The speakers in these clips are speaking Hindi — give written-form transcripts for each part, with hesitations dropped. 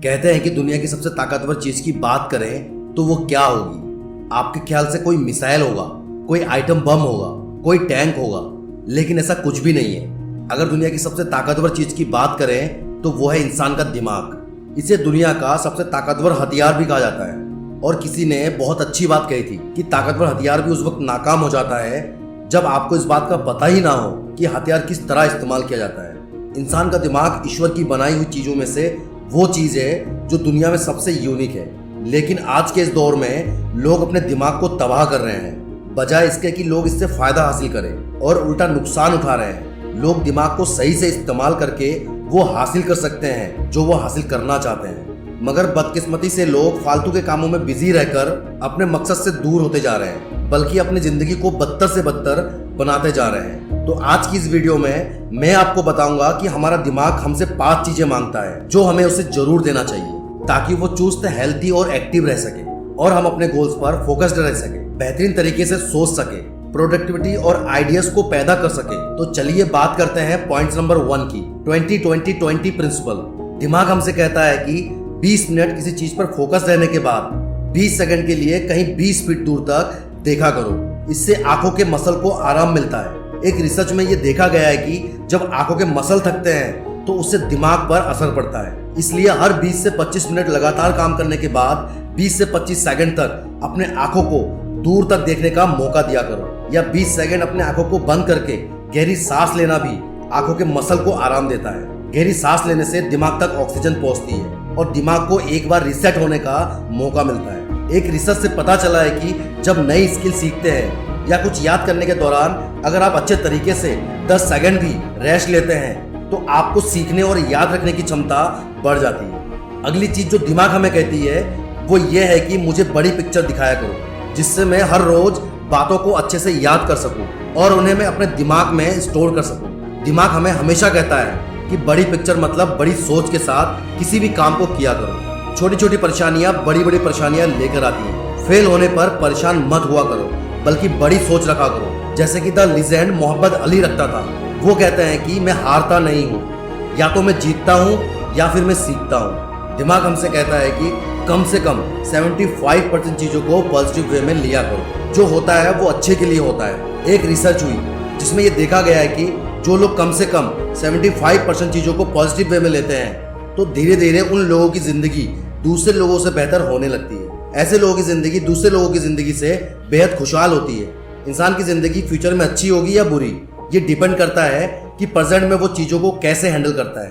कहते हैं कि दुनिया की सबसे ताकतवर चीज की बात करें तो वो क्या होगी। आपके ख्याल से कोई मिसाइल होगा, कोई आइटम बम होगा, कोई टैंक होगा, लेकिन ऐसा कुछ भी नहीं है। अगर दुनिया की सबसे ताकतवर चीज की बात करें तो वो है इंसान का दिमाग। इसे दुनिया का सबसे ताकतवर हथियार भी कहा जाता है। और किसी ने बहुत अच्छी बात कही थी कि ताकतवर हथियार भी उस वक्त नाकाम हो जाता है जब आपको इस बात का पता ही ना हो कि हथियार किस तरह इस्तेमाल किया जाता है। इंसान का दिमाग ईश्वर की बनाई हुई चीजों में से वो चीज है जो दुनिया में सबसे यूनिक है। लेकिन आज के इस दौर में लोग अपने दिमाग को तबाह कर रहे हैं, बजाय इसके कि लोग इससे फायदा हासिल करें, और उल्टा नुकसान उठा रहे हैं। लोग दिमाग को सही से इस्तेमाल करके वो हासिल कर सकते हैं जो वो हासिल करना चाहते हैं, मगर बदकिस्मती से लोग फालतू के कामों में बिजी रहकर अपने मकसद से दूर होते जा रहे हैं, बल्कि अपनी जिंदगी को बदतर से बदतर बनाते जा रहे हैं। तो आज की इस वीडियो में मैं आपको बताऊंगा कि हमारा दिमाग हमसे 5 चीजें मांगता है जो हमें उसे जरूर देना चाहिए, ताकि वो चुस्त, हेल्थी और एक्टिव रह सके और हम अपने गोल्स पर फोकस्ड रह सके, बेहतरीन तरीके से सोच सके, प्रोडक्टिविटी और आइडियाज को पैदा कर सके। तो चलिए बात करते हैं पॉइंट नंबर 1 की, 20-20-20 प्रिंसिपल। दिमाग हमसे कहता है कि 20 मिनट किसी चीज पर फोकस रहने के बाद 20 सेकंड के लिए कहीं 20 फीट दूर तक देखा करो। इससे आंखों के मसल को आराम मिलता है। एक रिसर्च में ये देखा गया है कि जब आंखों के मसल थकते हैं तो उससे दिमाग पर असर पड़ता है। इसलिए हर 20 से 25 मिनट लगातार काम करने के बाद 20 से 25 सेकंड तक अपने आंखों को दूर तक देखने का मौका दिया करो, या 20 सेकंड अपने आंखों को बंद करके गहरी सांस लेना भी आंखों के मसल को आराम देता है। गहरी सांस लेने से दिमाग तक ऑक्सीजन पहुंचती है और दिमाग को एक बार रिसेट होने का मौका मिलता है। एक रिसर्च से पता चला है कि जब नई स्किल सीखते हैं या कुछ याद करने के दौरान अगर आप अच्छे तरीके से 10 सेकंड भी रेस्ट लेते हैं तो आपको सीखने और याद रखने की क्षमता बढ़ जाती है। अगली चीज जो दिमाग हमें कहती है वो ये है कि मुझे बड़ी पिक्चर दिखाया करो, जिससे मैं हर रोज बातों को अच्छे से याद कर सकूं और उन्हें मैं अपने दिमाग में स्टोर कर सकूं। दिमाग हमें हमेशा कहता है कि बड़ी पिक्चर मतलब बड़ी सोच के साथ किसी भी काम को किया करो। छोटी छोटी परेशानियां बड़ी बड़ी परेशानियां लेकर आती हैं। फेल होने पर परेशान मत हुआ करो, बल्कि बड़ी सोच रखा करो, जैसे कि द लीजेंड मोहम्मद अली रखता था। वो कहते हैं कि मैं हारता नहीं हूँ, या तो मैं जीतता हूँ या फिर मैं सीखता हूँ। दिमाग हमसे कहता है कि कम से कम 75% चीजों को पॉजिटिव वे में लिया करो। जो होता है वो अच्छे के लिए होता है। एक रिसर्च हुई जिसमें ये देखा गया है कि जो लोग कम से कम 75% चीजों को पॉजिटिव वे में लेते हैं तो धीरे धीरे उन लोगों की जिंदगी दूसरे लोगों से बेहतर होने लगती है। ऐसे लोगों की जिंदगी दूसरे लोगों की जिंदगी से बेहद खुशहाल होती है। इंसान की जिंदगी फ्यूचर में अच्छी होगी या बुरी, ये डिपेंड करता है कि प्रेजेंट में वो चीजों को कैसे हैंडल करता है,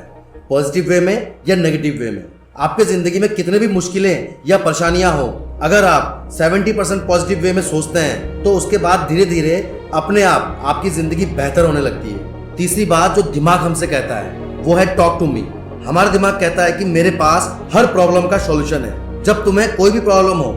पॉजिटिव वे में या नेगेटिव वे में। आपके जिंदगी में कितने भी मुश्किलें या परेशानियां हो, अगर आप 70% पॉजिटिव वे में सोचते हैं तो उसके बाद धीरे धीरे अपने आप आपकी जिंदगी बेहतर होने लगती है। तीसरी बात जो दिमाग हमसे कहता है वो है टॉक टू मी। हमारा दिमाग कहता है कि मेरे पास हर प्रॉब्लम का सॉल्यूशन है। जब तुम्हें कोई भी प्रॉब्लम हो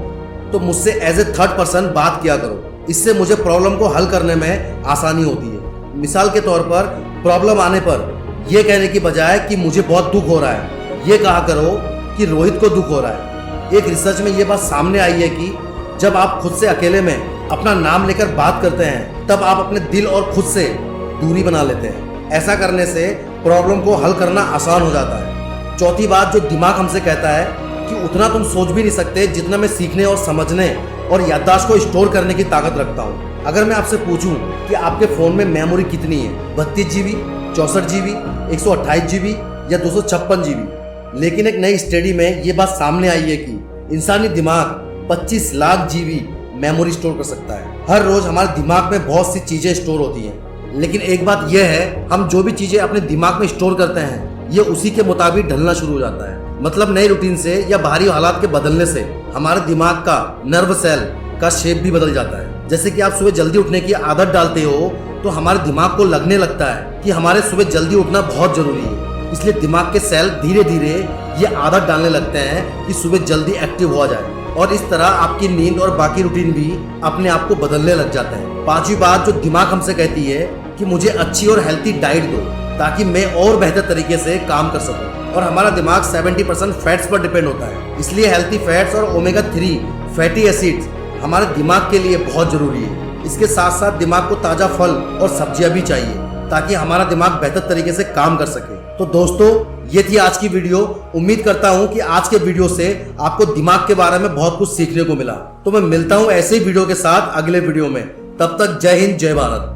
तो मुझसे एज ए थर्ड पर्सन बात किया करो, इससे मुझे प्रॉब्लम को हल करने में आसानी होती है। मिसाल के तौर पर प्रॉब्लम आने पर यह कहने की बजाय कि मुझे बहुत दुख हो रहा है, ये कहा करो कि रोहित को दुख हो रहा है। एक रिसर्च में यह बात सामने आई है कि जब आप खुद से अकेले में अपना नाम लेकर बात करते हैं तब आप अपने दिल और खुद से दूरी बना लेते हैं। ऐसा करने से प्रॉब्लम को हल करना आसान हो जाता है। चौथी बात जो दिमाग हमसे कहता है कि उतना तुम सोच भी नहीं सकते जितना मैं सीखने और समझने और याददाश्त को स्टोर करने की ताकत रखता हूँ। अगर मैं आपसे पूछूं कि आपके फोन में मेमोरी कितनी है, 32 GB, 64 GB, 128 GB या 256 GB, लेकिन एक नई स्टडी में ये बात सामने आई है कि इंसानी दिमाग 25 लाख GB मेमोरी स्टोर कर सकता है। हर रोज हमारे दिमाग में बहुत सी चीजें स्टोर होती हैं, लेकिन एक बात यह है, हम जो भी चीजें अपने दिमाग में स्टोर करते हैं ये उसी के मुताबिक ढलना शुरू हो जाता है। मतलब नई रूटीन से या बाहरी हालात के बदलने से हमारे दिमाग का नर्व सेल का शेप भी बदल जाता है। जैसे कि आप सुबह जल्दी उठने की आदत डालते हो तो हमारे दिमाग को लगने लगता है कि हमारे सुबह जल्दी उठना बहुत जरूरी है। इसलिए दिमाग के सेल धीरे धीरे ये आदत डालने लगते हैं कि सुबह जल्दी एक्टिव हो जाए, और इस तरह आपकी नींद और बाकी रूटीन भी अपने आप को बदलने लग जाते हैं। पांचवी बात जो दिमाग हमसे कहती है कि मुझे अच्छी और हेल्थी डाइट दो ताकि मैं और बेहतर तरीके से काम कर सकूं। और हमारा दिमाग 70% फैट्स पर डिपेंड होता है, इसलिए हेल्थी फैट्स और ओमेगा 3 फैटी एसिड्स हमारे दिमाग के लिए बहुत जरूरी है। इसके साथ साथ दिमाग को ताज़ा फल और सब्जियां भी चाहिए ताकि हमारा दिमाग बेहतर तरीके से काम कर सके। तो दोस्तों ये थी आज की वीडियो। उम्मीद करता हूं कि आज के वीडियो से आपको दिमाग के बारे में बहुत कुछ सीखने को मिला। तो मैं मिलता हूं ऐसे ही वीडियो के साथ अगले वीडियो में। तब तक जय हिंद, जय भारत।